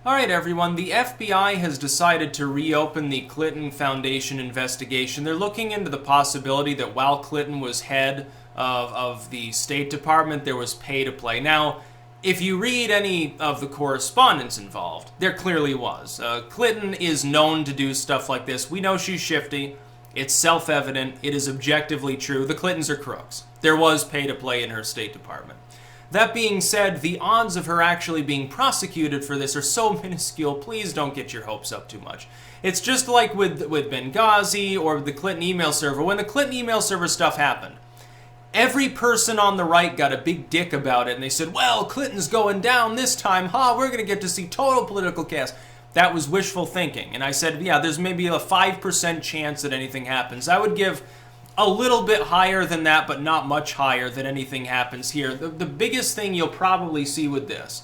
Alright everyone, the FBI has decided to reopen the Clinton Foundation investigation. They're looking into the possibility that while Clinton was head of the State Department, there was pay to play. Now, if you read any of the correspondence involved, there clearly was. Clinton is known to do stuff like this. We know she's shifty. It's self-evident. It is objectively true. The Clintons are crooks. There was pay to play in her State Department. That being said, the odds of her actually being prosecuted for this are so minuscule, please don't get your hopes up too much. It's just like with Benghazi or the Clinton email server. When the Clinton email server stuff happened, every person on the right got a big dick about it, and they said, well, Clinton's going down this time, we're going to get to see total political chaos. That was wishful thinking, and I said, yeah, there's maybe a 5% chance that anything happens. I would give a little bit higher than that, but not much higher that anything happens here. The biggest thing you'll probably see with this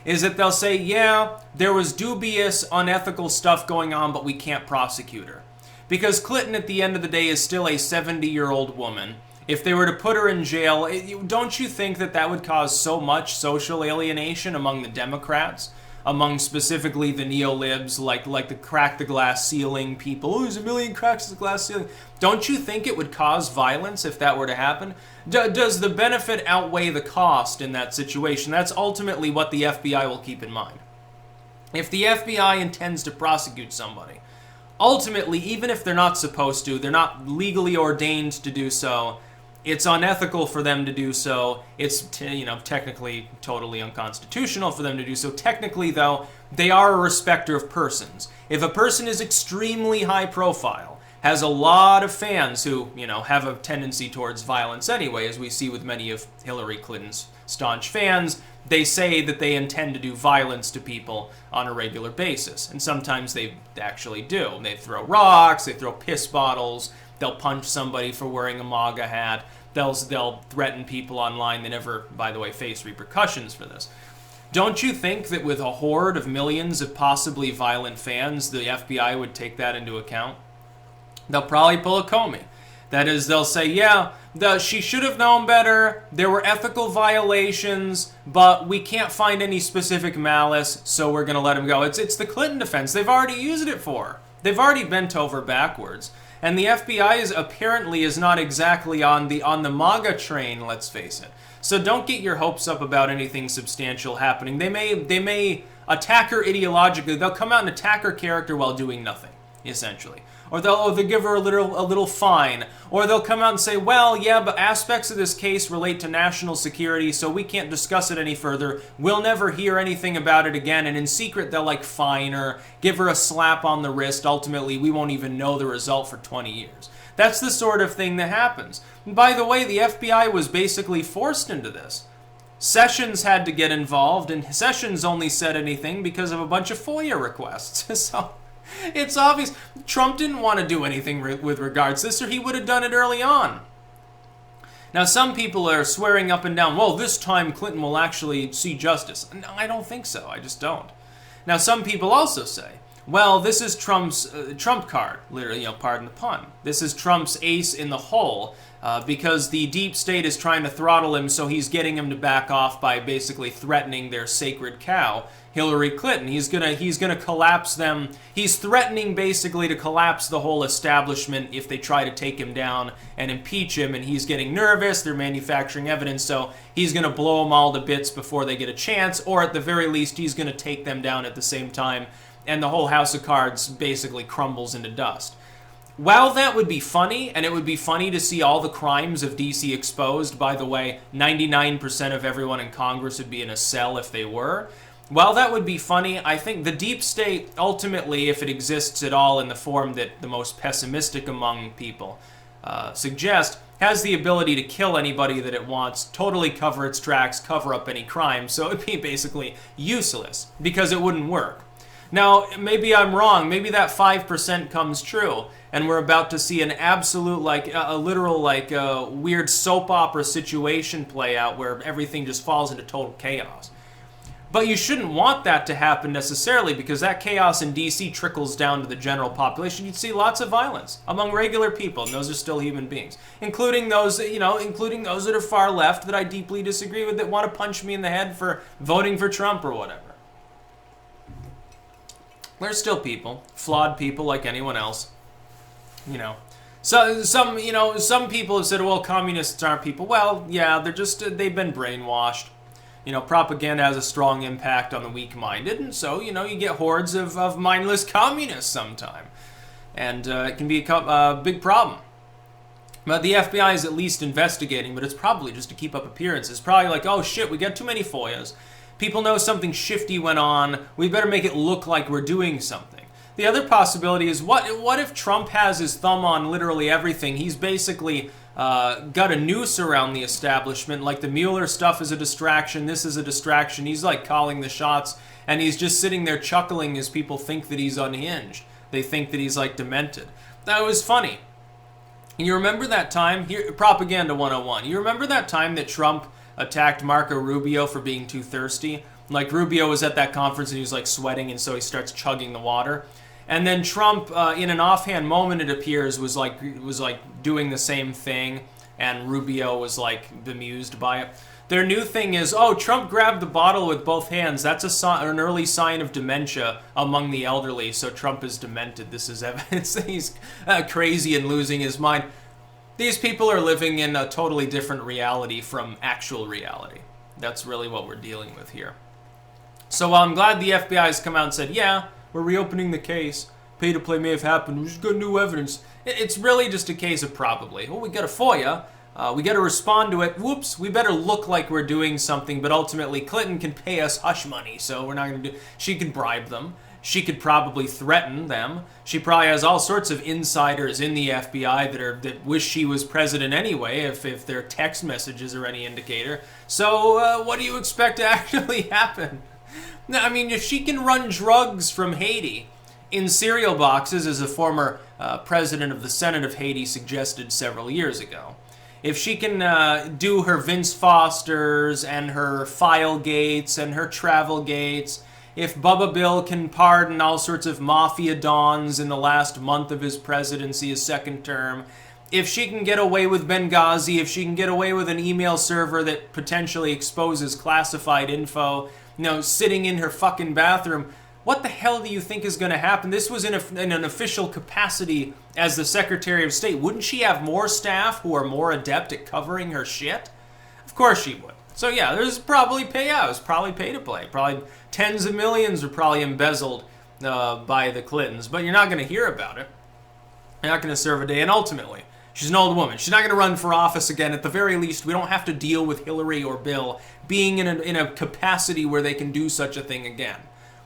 is that they'll say, yeah, there was dubious, unethical stuff going on, but we can't prosecute her. Because Clinton, at the end of the day, is still a 70-year-old woman. If they were to put her in jail, don't you think that that would cause so much social alienation among the Democrats? Among specifically the neo-libs, like the crack the glass ceiling people. Oh, there's a million cracks in the glass ceiling. Don't you think it would cause violence if that were to happen? Does the benefit outweigh the cost in that situation? That's ultimately what the FBI will keep in mind. If the FBI intends to prosecute somebody, ultimately, even if they're not supposed to, they're not legally ordained to do so, it's unethical for them to do so. It's, technically totally unconstitutional for them to do so. Technically, though, they are a respecter of persons. If a person is extremely high profile, has a lot of fans who, have a tendency towards violence anyway, as we see with many of Hillary Clinton's staunch fans, they say that they intend to do violence to people on a regular basis. And sometimes they actually do. They throw rocks, they throw piss bottles, they'll punch somebody for wearing a MAGA hat. They'll threaten people online. They never, by the way, face repercussions for this. Don't you think that with a horde of millions of possibly violent fans, the FBI would take that into account? They'll probably pull a Comey. That is, they'll say, yeah, she should have known better, there were ethical violations, but we can't find any specific malice, so we're going to let him go. It's the Clinton defense. They've already used it for her. They've already bent over backwards. And the FBI apparently is not exactly on the MAGA train, let's face it. So don't get your hopes up about anything substantial happening. They may attack her ideologically. They'll come out and attack her character while doing nothing, essentially. Or they'll give her a little fine. Or they'll come out and say, well, yeah, but aspects of this case relate to national security, so we can't discuss it any further. We'll never hear anything about it again. And in secret, they'll fine her, give her a slap on the wrist. Ultimately, we won't even know the result for 20 years. That's the sort of thing that happens. And by the way, the FBI was basically forced into this. Sessions had to get involved, and Sessions only said anything because of a bunch of FOIA requests. So it's obvious Trump didn't want to do anything with regards to this, or he would have done it early on. Now, some people are swearing up and down, well, this time Clinton will actually see justice. No, I don't think so. I just don't. Now, some people also say, well, this is Trump's trump card, literally, pardon the pun. This is Trump's ace in the hole because the deep state is trying to throttle him, so he's getting him to back off by basically threatening their sacred cow, Hillary Clinton. He's gonna collapse them. He's threatening basically to collapse the whole establishment if they try to take him down and impeach him, and he's getting nervous. They're manufacturing evidence, so he's gonna blow them all to bits before they get a chance, or at the very least, he's gonna take them down at the same time, and the whole house of cards basically crumbles into dust. While that would be funny, and it would be funny to see all the crimes of DC exposed, by the way, 99% of everyone in Congress would be in a cell if they were. While that would be funny, I think the deep state, ultimately, if it exists at all in the form that the most pessimistic among people suggest, has the ability to kill anybody that it wants, totally cover its tracks, cover up any crime, so it would be basically useless, because it wouldn't work. Now, maybe I'm wrong. Maybe that 5% comes true, and we're about to see an absolute, a literal, weird soap opera situation play out where everything just falls into total chaos. But you shouldn't want that to happen necessarily, because that chaos in DC trickles down to the general population. You'd see lots of violence among regular people, and those are still human beings, including those that are far left that I deeply disagree with, that want to punch me in the head for voting for Trump or whatever. They're still people, flawed people like anyone else. You know, so some people have said, well, communists aren't people. Well, yeah, they've been brainwashed. Propaganda has a strong impact on the weak-minded, and so, you get hordes of mindless communists sometime. And it can be a big problem. But the FBI is at least investigating, but it's probably just to keep up appearances. Probably like, oh shit, we got too many FOIAs. People know something shifty went on. We better make it look like we're doing something. The other possibility is, what if Trump has his thumb on literally everything? He's basically got a noose around the establishment, like the Mueller stuff is a distraction, this is a distraction. He's like calling the shots, and he's just sitting there chuckling as people think that he's unhinged. They think that he's like demented. That was funny. You remember that time, here, Propaganda 101, you remember that time that Trump attacked Marco Rubio for being too thirsty? Like, Rubio was at that conference and he was like sweating, and so he starts chugging the water. And then Trump, in an offhand moment, it appears, was like doing the same thing, and Rubio was like bemused by it. Their new thing is, oh, Trump grabbed the bottle with both hands. That's an early sign of dementia among the elderly, so Trump is demented. This is evidence that he's crazy and losing his mind. These people are living in a totally different reality from actual reality. That's really what we're dealing with here. So while I'm glad the FBI has come out and said, yeah, we're reopening the case, pay to play may have happened, we just got new evidence, it's really just a case of probably. Well, we got a FOIA, we got to respond to it, whoops, we better look like we're doing something, but ultimately Clinton can pay us hush money, so we're not going to do. She can bribe them. She could probably threaten them. She probably has all sorts of insiders in the FBI that wish she was president anyway, if their text messages are any indicator. So what do you expect to actually happen? I mean, if she can run drugs from Haiti in cereal boxes, as a former president of the Senate of Haiti suggested several years ago, if she can do her Vince Fosters and her file gates and her travel gates, if Bubba Bill can pardon all sorts of mafia dons in the last month of his presidency, his second term, if she can get away with Benghazi, if she can get away with an email server that potentially exposes classified info, sitting in her fucking bathroom, what the hell do you think is going to happen? This was in an official capacity as the Secretary of State. Wouldn't she have more staff who are more adept at covering her shit? Of course she would. So yeah, there's probably payouts, probably pay to play, probably tens of millions are probably embezzled by the Clintons, but you're not going to hear about it. You're not going to serve a day, and ultimately, she's an old woman. She's not going to run for office again. At the very least, we don't have to deal with Hillary or Bill being in a capacity where they can do such a thing again.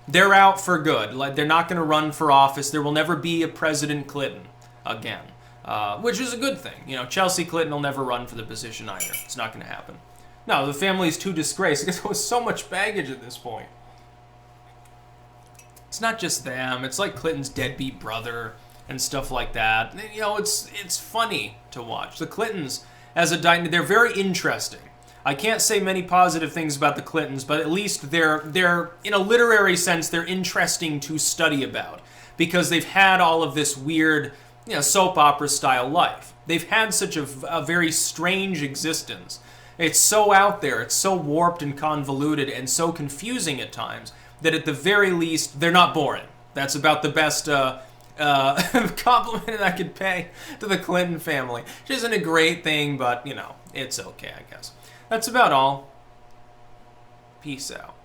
They're out for good. Like, they're not going to run for office. There will never be a President Clinton again, which is a good thing. Chelsea Clinton will never run for the position either. It's not going to happen. No, the family's too disgraced because there was so much baggage at this point. It's not just them. It's like Clinton's deadbeat brother and stuff like that. It's funny to watch. The Clintons, they're very interesting. I can't say many positive things about the Clintons, but at least they're in a literary sense, they're interesting to study about because they've had all of this weird, soap opera style life. They've had such a very strange existence. It's so out there, it's so warped and convoluted and so confusing at times that at the very least, they're not boring. That's about the best compliment I could pay to the Clinton family. Which isn't a great thing, but, it's okay, I guess. That's about all. Peace out.